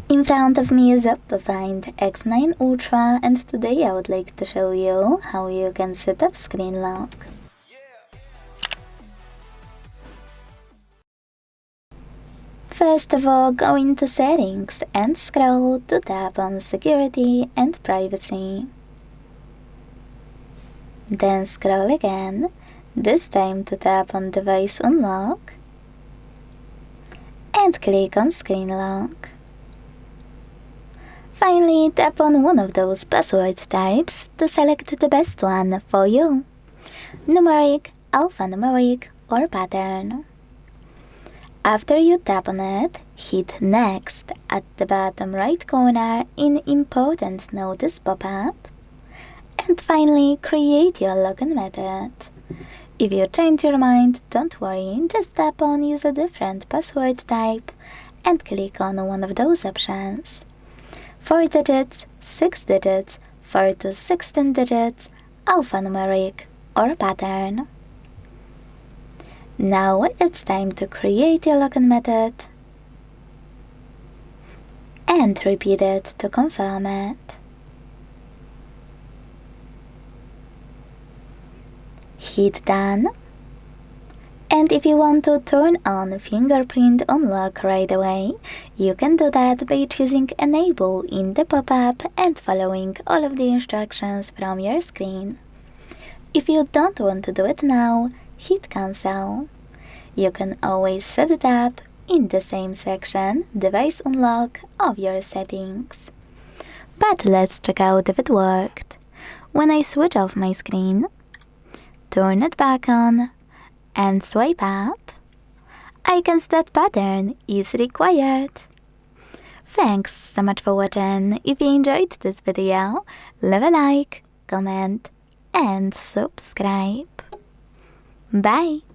In front of me is OPPO Find X9 Ultra, and today I would like to show you how you can set up screen lock. First of all, go into Settings and scroll to tap on Security and Privacy. Then scroll again, this time to tap on Device Unlock and click on Screen Lock. Finally, tap on one of those password types to select the best one for you: numeric, alphanumeric, or pattern. After you tap on it, hit Next at the bottom right corner in Important Notice pop-up. And finally, create your login method. If you change your mind, don't worry, just tap on Use a different password type and click on one of those options: 4 digits, 6 digits, 4 to 16 digits, alphanumeric, or pattern. Now it's time to create your login method and repeat it to confirm it. Hit Done. And if you want to turn on Fingerprint unlock right away, you can do that by choosing Enable in the pop-up and following all of the instructions from your screen. If you don't want to do it now, hit Cancel. You can always set it up in the same section, Device Unlock, of your settings. But let's check out if it worked. When I switch off my screen, turn it back on, and swipe up, icons that pattern is required. Thanks so much for watching. If you enjoyed this video, leave a like, comment, and subscribe. Bye!